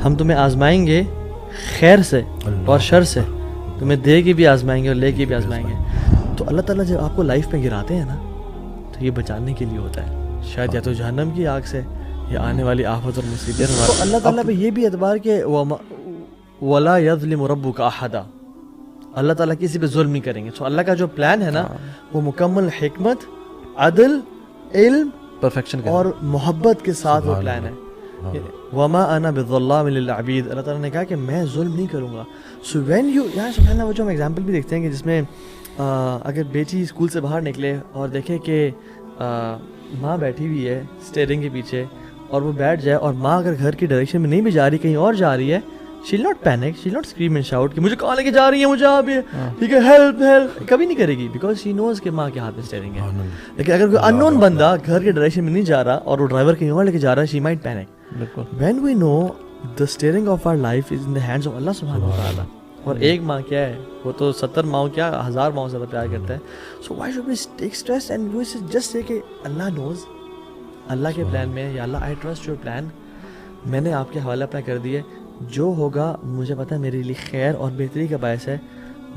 ہم تمہیں آزمائیں گے خیر سے اور شر سے, تمہیں دے کے بھی آزمائیں گے اور لے کے بھی آزمائیں گے. تو اللہ تعالیٰ جب آپ کو لائف میں گراتے ہیں نا تو یہ بچانے کے لیے ہوتا ہے, شاید یا تو جہنم کی آگ سے یا آنے والی آفت اور مصیبت. تو اللہ تعالیٰ پہ یہ بھی اعتبار کہ وَلَا يَظْلِمُ رَبُّكَ أَحَدًا, اللہ تعالیٰ کسی پہ ظلم نہیں کریں گے. تو اللہ کا جو پلان ہے نا وہ مکمل حکمت, عدل, علم, پرفیکشن اور محبت کے ساتھ وہ پلان ہے. وما انا بظلام للعبید, اللہ تعالیٰ نے کہا کہ میں ظلم نہیں کروں گا. سو وین یو, یہاں سبحان اللہ, وہ جو ہم ایگزامپل بھی دیکھتے ہیں کہ جس میں اگر بیٹی اسکول سے باہر نکلے اور دیکھے کہ ماں بیٹھی ہوئی ہے اسٹیئرنگ کے پیچھے اور وہ بیٹھ جائے, اور ماں اگر گھر کی ڈائریکشن میں نہیں بھی جا رہی, کہیں اور جا رہی ہے, she will not panic, she will not scream and shout کہ مجھے کہاں لے کے جا رہی ہے, مجھے آپ ٹھیک ہے ہیلپ ہیلپ, کبھی نہیں کرے گی, بیکاز شی نوز کہ ماں کے ہاتھ میں اسٹیئرنگ ہے. لیکن اگر کوئی ان نون بندہ گھر کے ڈائریکشن میں نہیں جا رہا اور وہ ڈرائیور کہیں اور لے کے جا رہا ہے, she might panic. When we know the steering of our life is in the hands of Allah subhanahu wa ta'ala, اور ایک ماں کیا ہے, وہ تو 70 ماں کیا 1000 ماں سے پیار کرتا ہے. So why should we take stress and we should just say کہ اللہ knows, اللہ کے پلان میں, یا اللہ I trust your plan, میں نے آپ کے حوالے اپنا کر دیا, جو ہوگا مجھے پتا ہے میرے لیے خیر اور بہتری کا باعث ہے.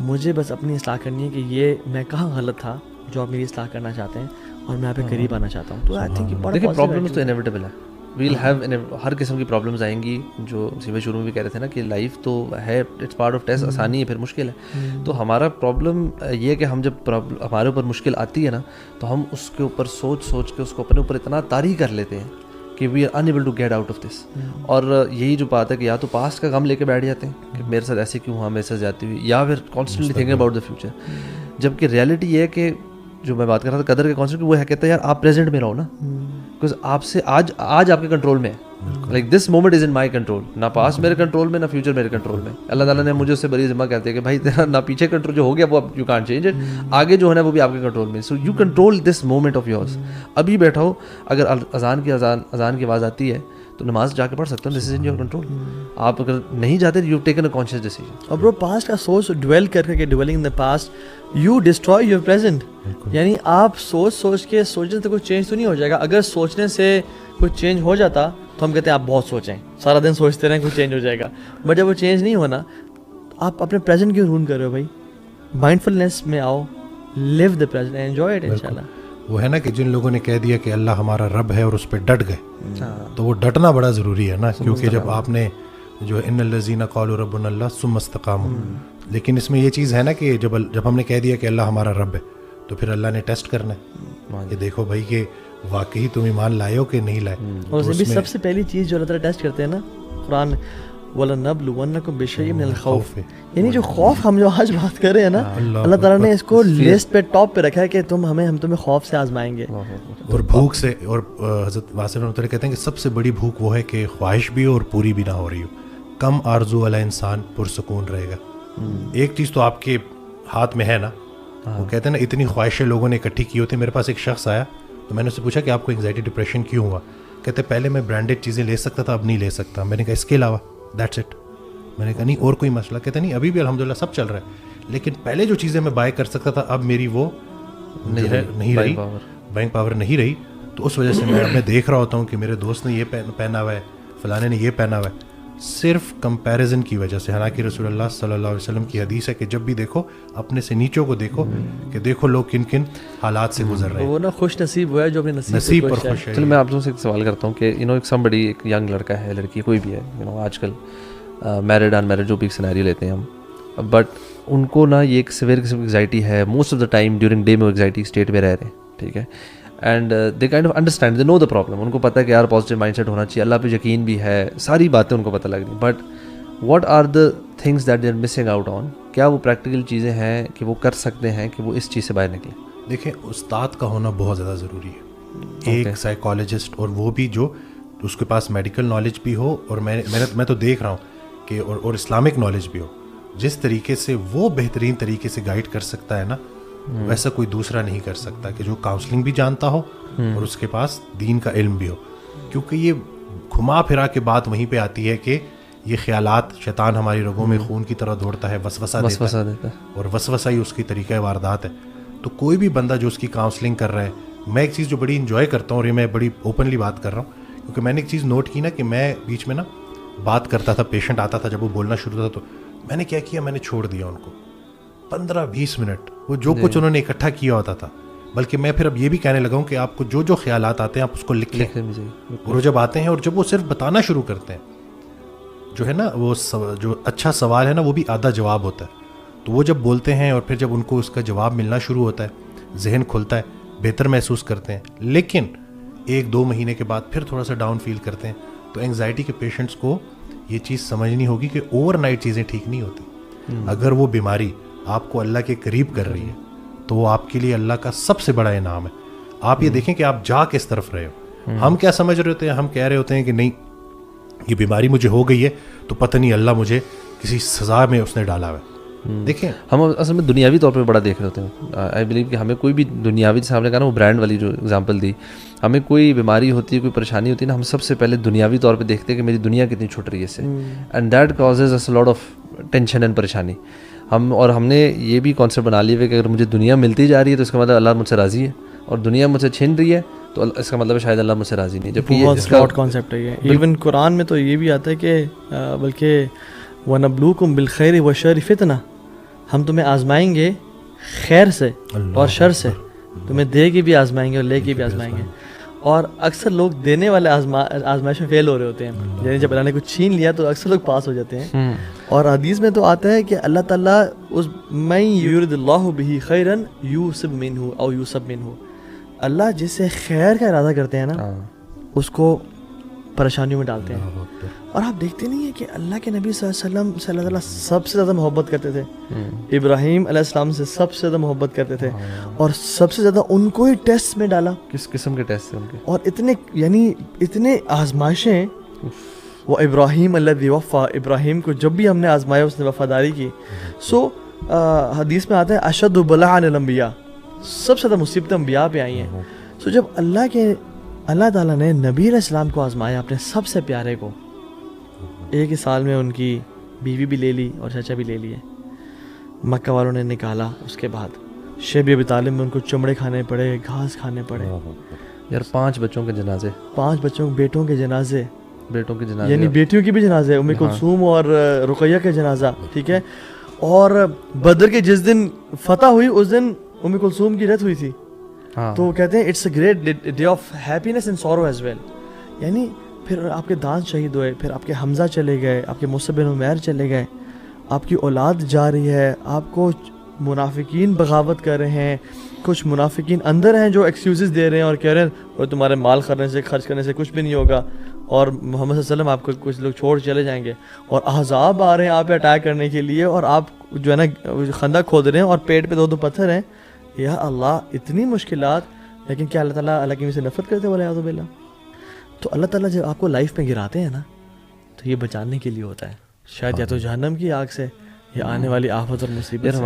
مجھے بس اپنی اصلاح کرنی ہے کہ یہ میں کہاں غلط تھا جو آپ میری اصلاح کرنا چاہتے ہیں, اور میں آپ کے قریب آنا چاہتا ہوں. تو I think دیکھیں پرابلمس تو انیویٹیبل ہے, ویل ہیو ہر قسم کی پرابلمس آئیں گی, جو سیوے شروع میں بھی کہہ رہے تھے نا کہ لائف تو ہے, اٹس پارٹ آف ٹیسٹ, آسانی ہے پھر مشکل ہے. تو ہمارا پرابلم یہ ہے کہ ہم جب ہمارے اوپر مشکل آتی ہے نا تو ہم اس کے اوپر سوچ کے اس کو اپنے اوپر اتنا طاری کر لیتے ہیں کہ we are unable to get out of this. اور یہی جو بات ہے کہ یا تو پاسٹ کا غم لے کے بیٹھ جاتے ہیں کہ میرے ساتھ ایسے کیوں ہوا, میرے ساتھ جاتی ہوئی, یا پھر constantly thinking about the future. جبکہ ریئلٹی یہ ہے کہ جو میں بات کر رہا تھا قدر کے کانسیپٹ, وہ ہے کہتا ہے یار آپ پریزنٹ میں رہو نا, بیکاز آپ سے آج آپ کے کنٹرول میں ہے. Like this moment is in my control, نہ پاسٹ میرے کنٹرول میں, نہ فیوچر میرے کنٹرول میں. اللہ تعالیٰ نے مجھے اس سے بڑی ذمہ کہتے ہیں کہ بھائی تیرا نہ پیچھے کنٹرول جو ہو گیا وہ یو کانٹ چینج اٹ, آگے جو ہے وہ بھی آپ کے کنٹرول میں. So you control this moment of yours. ابھی بیٹھا ہو, اگر اذان کی آواز آتی ہے تو نماز جا کے پڑھ سکتے ہو, دس از ان یور کنٹرول. آپ اگر نہیں جاتے you taken a conscious decision. اور برو پاسٹ کا سوچ ڈویل کر کے dwelling in the past you destroy your present. یعنی آپ سوچ کے سوچنے سے کوئی چینج تو نہیں ہو جائے گا. اگر سوچنے سے کوئی چینج ہو جاتا تو ہم کہتے ہیں آپ بہت سوچیں, سارا دن سوچتے رہیں کوئی چینج ہو جائے گا. بٹ جب وہ چینج نہیں ہونا, آپ اپنے پریزنٹ کیوں رون کر رہے ہو بھائی؟ مائنڈ فلنس میں آؤ, لیو دا پریزنٹ, انجوائے اٹ انشاءاللہ. وہ ہے نا کہ جن لوگوں نے کہہ دیا کہ اللہ ہمارا رب ہے اور اس پہ ڈٹ گئے, تو وہ ڈٹنا بڑا ضروری ہے نا, کیونکہ جب آپ نے جو ان الذین قالوا ربنا اللہ ثم استقاموا, لیکن اس میں یہ چیز ہے نا کہ جب ہم نے کہہ دیا کہ اللہ ہمارا رب ہے تو پھر اللہ نے ٹیسٹ کرنا ہے کہ دیکھو بھائی کہ واقعی تم ایمان لائے ہو کہ نہیں لائے. اور اس میں سب سے پہلی چیز جو اللہ تعالیٰ ٹیسٹ کرتے ہیں نا قرآن, وَلَنَبْلُوَنَّكُمْ بِشَيْءٍ مِّنَ الْخَوْفِ, یعنی جو خوف ہم جو آج بات کر رہے ہیں نا, اللہ تعالیٰ نے اس کو لسٹ پہ ٹاپ پہ رکھا ہے کہ ہم تمہیں خوف سے آزمائیں گے اور بھوک سے. اور حضرت واسف رحمۃ اللہ کہتے ہیں کہ سب سے بڑی بھوک وہ ہے کہ خواہش بھی ہو اور پوری بھی نہ ہو رہی ہو. کم آرزو والا انسان پرسکون رہے گا. ایک چیز تو آپ کے ہاتھ میں ہے نا, وہ کہتے ہیں نا اتنی خواہشیں لوگوں نے اکٹھی کی ہوتی. میرے پاس ایک شخص آیا تو میں نے اس سے پوچھا کہ آپ کو انگزائٹی ڈپریشن کیوں ہوا؟ کہتے پہلے میں برانڈیڈ چیزیں لے سکتا تھا, اب نہیں لے سکتا. میں نے کہا اس کے علاوہ دیٹس اٹ. میں نے کہا نہیں اور کوئی مسئلہ؟ کہتے نہیں ابھی بھی الحمدللہ سب چل رہا ہے, لیکن پہلے جو چیزیں میں بائی کر سکتا تھا اب میری وہ نہیں رہی, بینک پاور نہیں رہی. تو اس وجہ سے میں دیکھ رہا ہوتا ہوں کہ میرے دوست نے یہ پہنا ہوا ہے, فلانے نے یہ پہنا ہوا ہے, صرف کمپیریزن کی وجہ سے. حالانکہ رسول اللہ صلی اللہ علیہ وسلم کی حدیث ہے کہ جب بھی دیکھو اپنے سے نیچوں کو دیکھو کہ دیکھو لوگ کن کن حالات سے گزر رہے ہیں. وہ نا خوش نصیب ہوا ہے جو اپنے نصیب پر خوش ہے. چلو میں آپ سے ایک سوال کرتا ہوں کہ ایک somebody, ایک ینگ لڑکا ہے, لڑکی کوئی بھی ہے, آج کل میرڈ ان میرڈ جو بھی ایک سینیریو لیتے ہیں ہم, بٹ ان کو نا یہ ایک سیویئر قسم کی انگزائٹی ہے. Most of the time during day میں وہ انگزائٹی اسٹیٹ میں رہ رہے ہیں, ٹھیک ہے, and they kind of understand, they know the problem. ان کو پتہ ہے کہ یار پازیٹیو مائنڈ سیٹ ہونا چاہیے, اللہ پہ یقین بھی ہے, ساری باتیں ان کو پتہ لگ رہی ہیں, but what are the things that they are missing out on? کیا وہ پریکٹیکل چیزیں ہیں کہ وہ کر سکتے ہیں کہ وہ اس چیز سے باہر نکلیں؟ دیکھیں استاد کا ہونا بہت زیادہ ضروری ہے, ایک سائیکالوجسٹ, اور وہ بھی جو اس کے پاس میڈیکل نالج بھی ہو, اور میں تو دیکھ رہا ہوں کہ اور اسلامک نالج بھی ہو. جس طریقے سے وہ بہترین طریقے سے گائیڈ کر سکتا ہے نا, ویسا کوئی دوسرا نہیں کر سکتا, کہ جو کاؤنسلنگ بھی جانتا ہو اور اس کے پاس دین کا علم بھی ہو. کیونکہ یہ گھما پھرا کے بات وہیں پہ آتی ہے کہ یہ خیالات, شیطان ہماری رگوں میں خون کی طرح دوڑتا ہے, وسوسہ دیتا ہے, اور وسوسہ ہی اس کی طریقہ واردات ہے. تو کوئی بھی بندہ جو اس کی کاؤنسلنگ کر رہا ہے, میں ایک چیز جو بڑی انجوائے کرتا ہوں, اور یہ میں بڑی اوپنلی بات کر رہا ہوں, کیونکہ میں نے ایک چیز نوٹ کی نا کہ میں بیچ میں نا بات کرتا تھا، پیشنٹ آتا تھا، جب وہ بولنا شروع تھا تو میں نے کیا کیا، میں نے چھوڑ دیا ان کو 15-20 منٹ وہ جو کچھ انہوں نے اکٹھا کیا ہوتا تھا. بلکہ میں پھر اب یہ بھی کہنے لگا ہوں کہ آپ کو جو جو خیالات آتے ہیں آپ اس کو لکھ لیں. اور وہ جب آتے ہیں اور جب وہ صرف بتانا شروع کرتے ہیں، جو ہے نا وہ جو اچھا سوال ہے نا وہ بھی آدھا جواب ہوتا ہے. تو وہ جب بولتے ہیں اور پھر جب ان کو اس کا جواب ملنا شروع ہوتا ہے، ذہن کھلتا ہے، بہتر محسوس کرتے ہیں. لیکن 1-2 مہینے کے بعد پھر تھوڑا سا ڈاؤن فیل کرتے ہیں. تو انگزائٹی کے پیشنٹس کو یہ چیز سمجھنی ہوگی کہ اوور نائٹ چیزیں ٹھیک نہیں ہوتی. اگر وہ بیماری آپ کو اللہ کے قریب کر رہی ہے تو وہ آپ کے لیے اللہ کا سب سے بڑا انعام ہے. آپ یہ دیکھیں کہ آپ جا کس طرف رہے ہو. ہم کیا سمجھ رہے ہوتے ہیں، ہم کہہ رہے ہوتے ہیں کہ نہیں یہ بیماری مجھے ہو گئی ہے تو پتہ نہیں اللہ مجھے کسی سزا میں اس نے ڈالا ہوا ہے. دیکھیں ہم اصل میں دنیاوی طور پہ بڑا دیکھ رہے ہوتے ہیں. آئی بلیو کہ ہمیں کوئی بھی دنیاوی، جیسے ہم نے کہا نا وہ برانڈ والی جو اگزامپل دی، ہمیں کوئی بیماری ہوتی ہے، کوئی پریشانی ہوتی ہے نا، ہم سب سے پہلے دنیاوی طور پہ دیکھتے ہیں کہ میری دنیا کتنی چھٹ رہی ہے اس سے، and that causes us lot of tension and پریشانی. ہم نے یہ بھی کانسیپٹ بنا لیا ہے کہ اگر مجھے دنیا ملتی جا رہی ہے تو اس کا مطلب اللہ مجھ سے راضی ہے، اور دنیا مجھ سے چھین رہی ہے تو اس کا مطلب شاید اللہ مجھ سے راضی نہیں. جبکہ بہت فلاٹ کانسیپٹ ہے یہ. ایون قرآن میں تو یہ بھی آتا ہے کہ بلکہ وَنَبْلُوكُمْ بِالْخَيْرِ وَالشَّرِّ فِتْنَةً، ہم تمہیں آزمائیں گے خیر سے اور شر سے، تمہیں دے کے بھی آزمائیں گے اور لے کے بھی آزمائیں گے. اور اکثر لوگ دینے والے آزمائش میں فیل ہو رہے ہوتے ہیں. یعنی جب اللہ نے کچھ چھین لیا تو اکثر لوگ پاس ہو جاتے ہیں. اور حدیث میں تو آتا ہے کہ اللہ تعالیٰ مَن یُرِدِ اللَّهُ بِهِ خَیْرًا یُوسِب مِنْهُ او یوسب مِنْهُ، اللہ جس سے خیر کا ارادہ کرتے ہیں نا اس کو پریشانیوں میں ڈالتے ہیں. اور آپ دیکھتے نہیں ہیں کہ اللہ کے نبی صلی اللہ علیہ وسلم سے اللہ تعالیٰ سب سے زیادہ محبت کرتے تھے، ابراہیم علیہ السلام سے سب سے زیادہ محبت کرتے تھے، اور سب سے زیادہ ان کو ہی ٹیسٹ میں ڈالا. کس قسم کے ٹیسٹ ہیں ان کے؟ اور اتنے آزمائشیں. وہ ابراہیم الذی وفا، ابراہیم کو جب بھی ہم نے آزمایا اس نے وفاداری کی. سو حدیث میں آتا ہے اشد بلاء علی الانبیاء، سب سے زیادہ مصیبتیں انبیاء پہ آئی ہیں. سو جب اللہ تعالیٰ نے نبی علیہ السلام کو آزمایا، اپنے سب سے پیارے کو، ایک ہی سال میں ان کی بیوی بھی لے لی اور چچا بھی لے لیے. مکہ والوں نے نکالا، اس کے بعد شیب ابی طالب میں ان کو چمڑے کھانے پڑے، گھاس کھانے پڑے. یار 5 بچوں کے جنازے، 5 بیٹوں کے جنازے، یعنی بیٹیوں کی بھی جنازے، ام کلثوم اور رقیہ کا جنازہ، ٹھیک ہے. اور بدر کے جس دن فتح ہوئی اس دن ام کلثوم کی ڈیتھ ہوئی تھی. تو وہ کہتے ہیں it's a great day of happiness and sorrow as well. یعنی پھر آپ کے دانت شہید ہوئے، پھر آپ کے حمزہ چلے گئے، آپ کے مصعب بن عمیر چلے گئے، آپ کی اولاد جا رہی ہے، آپ کو منافقین بغاوت کر رہے ہیں. کچھ منافقین اندر ہیں جو ایکسکیوزز دے رہے ہیں اور کہہ رہے ہیں وہ تمہارے مال خرچ کرنے سے کچھ بھی نہیں ہوگا، اور محمد صلی اللہ علیہ وسلم آپ کو کچھ لوگ چھوڑ چلے جائیں گے. اور احزاب آ رہے ہیں آپ پہ اٹیک کرنے کے لیے، اور آپ جو ہے نا خندق کھود رہے ہیں اور پیٹ پہ 2 پتھر ہیں. یا اللہ اتنی مشکلات، لیکن کیا اللہ تعالیٰ اللہ کی سے نفرت کرتے والے اعوذ باللہ؟ تو اللہ تعالیٰ جب آپ کو لائف میں گراتے ہیں نا تو یہ بچانے کے لیے ہوتا ہے، شاید یا تو جہنم کی آگ سے یا آنے والی آفت اور مصیبت سے.